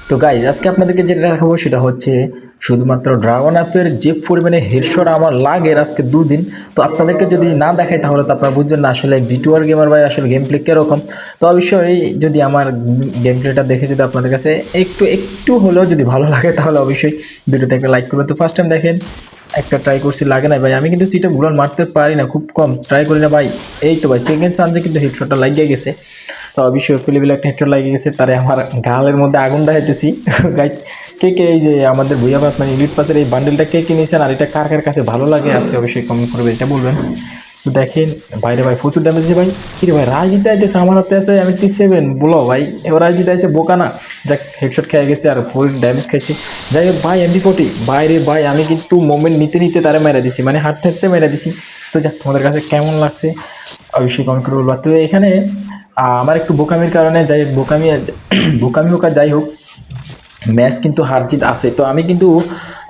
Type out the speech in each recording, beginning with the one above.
তো গাইজ আজকে আপনাদেরকে যেটা দেখাবো সেটা হচ্ছে শুধুমাত্র ড্রাগন অ্যাপের যে পরিমাণে হেডশট আমার লাগে আজকে 2 দিন। তো আপনাদেরকে যদি না দেখাই তাহলে তো আপনারা বুঝছেন না আসলে বিটুয়ার গেমার ভাই আসলে গেম প্লে কীরকম। তো অবশ্যই যদি আমার গেম প্লেটা দেখে যদি আপনাদের কাছে একটু হলেও যদি ভালো লাগে তাহলে অবশ্যই ভিডিওতে একটা লাইক করবেন। তো ফার্স্ট টাইম দেখেন একটা ট্রাই করছি, লাগে না ভাই। আমি কিন্তু চিটা ভুল মারতে পারি না, খুব কম ট্রাই করি না ভাই। এই তো ভাই সেকেন্ড চান্সে কিন্তু হেডশটটা লাগিয়ে গেছে। তো অবশ্যই পেলেবেলে একটা হেডশট লাগিয়ে গেছে, তারে আমার গালের মধ্যে আগুন দেখাইতেছি। গাইজ কে এই যে আমাদের ভুইয়া পাস মানে ইলিট পাসের এই বান্ডেলটা কে কিনেছেন আর এটা কার কার কাছে ভালো লাগে আজকে অবশ্যই কমেন্ট করবে, এটা বলবেন। তো দেখেন বাইরে ভাই প্রচুর ড্যামেজ আছে ভাই। কিরে ভাই রাজনীতি আইতেছে আমার হাতে আছে, আমি T7 বলো ভাই, ও রাজনীতি আছে বোকা না। যাক হেডশট খেয়ে গেছে আর ফুল ড্যামেজ খাইছে। যাই হোক ভাই MP40 বাইরে ভাই, আমি কিন্তু মোমেন্ট নিতে নিতে তারা মেরে দিছি, মানে হাঁটতে হাঁটতে মেরে দিছি। তো যাক তোমাদের কাছে কেমন লাগছে অবশ্যই কমেন্ট করে বলবা। তো এখানে আমার একটু বোকামির কারণে যাই হোক বোকামি হোক আর যাই হোক ম্যাচ কিন্তু হার জিত আছে। তো আমি কিন্তু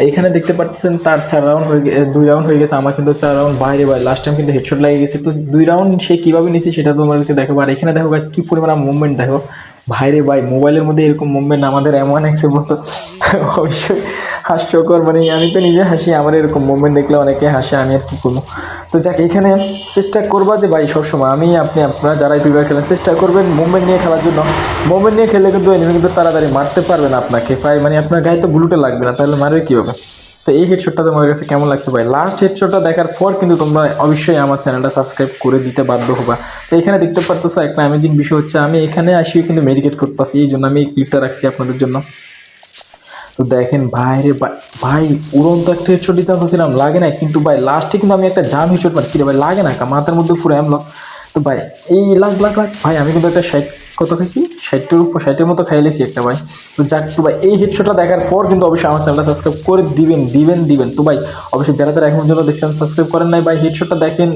এইখানে দেখতে পাচ্ছেন তার 2 রাউন্ড হয়ে গেছে, আমার কিন্তু 4 রাউন্ড বাইরে লাস্ট টাইম কিন্তু হেডশট লেগে গেছে। তো 2 রাউন্ড সে কীভাবে নিচ্ছে সেটা তোমাদেরকে দেখাবো। আর এখানে দেখো কী পরিমাণ মুভমেন্ট দেখো ভাইরে ভাই, মোবাইলের মধ্যে এরকম মুভমেন্ট আমাদের এমন এক্সের মতো অবশ্যই হাস্যকর, মানে আমি তো নিজে হাসি, আমার এরকম মুভমেন্ট দেখলে অনেকে হাসে, আমি আর কী করবো। তো যাক এখানে চেষ্টা করবা যে ভাই সবসময় আপনারা যারাই ফ্রি ফায়ার খেলেন চেষ্টা করবেন মুভমেন্ট নিয়ে খেলার জন্য। মুভমেন্ট নিয়ে খেলে কিন্তু এনিমি কিন্তু তাড়াতাড়ি মারতে পারবে না আপনাকে, মানে আপনার গায়ে তো বুলেটে লাগবে না, তাহলে মারবে কীভাবে। তো এই হেডশটটা তোমার কাছে কেমন লাগছে ভাই? লাস্ট হেডশটটা দেখার পর কিন্তু তোমরা অবশ্যই আমার চ্যানেলটা সাবস্ক্রাইব করে দিতে বাধ্য হবা। তো এখানে দেখতে পারতেছো একটা অ্যামেজিং বিষয় হচ্ছে আমি এখানে আসিও কিন্তু মেডিকেট করতেছি, এই জন্য আমি এই ক্লিপটা রাখছি আপনাদের জন্য। তো দেখেন ভাই রে ভাই উড়ন্ত একটা হেডশট দিতে বলছিলাম, লাগে না কিন্তু ভাই লাস্টে কিন্তু আমি একটা জাম হেডশট মারি, কিরে ভাই লাগে না মাথার মধ্যে পুরো এমলক। তো ভাই এই লাখ ভাই আমি কিন্তু একটা 60 কত খাইছি, 60-এর মতো খাইলেছি একটা ভাই। তো যাক তো ভাই এই হেডশটটা দেখার পর কিন্তু অবশ্যই আমার চ্যানেলটা সাবস্ক্রাইব করে দিবেন। তো ভাই অবশ্যই যারা এখন পর্যন্ত দেখছেন সাবস্ক্রাইব করেন নাই ভাই, হেডশটটা দেখেন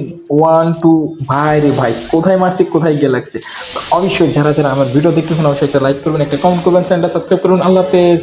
1 2 ভাই রে ভাই, কোথায় মারছি কোথায় গিয়ে লাগছে। তো অবশ্যই যারা আমার ভিডিও দেখতেছেন অবশ্যই একটা লাইক করবেন, একটা কমেন্ট করবেন, চ্যানেলটা সাবস্ক্রাইব করবেন। আল্লাহ হাফেজ।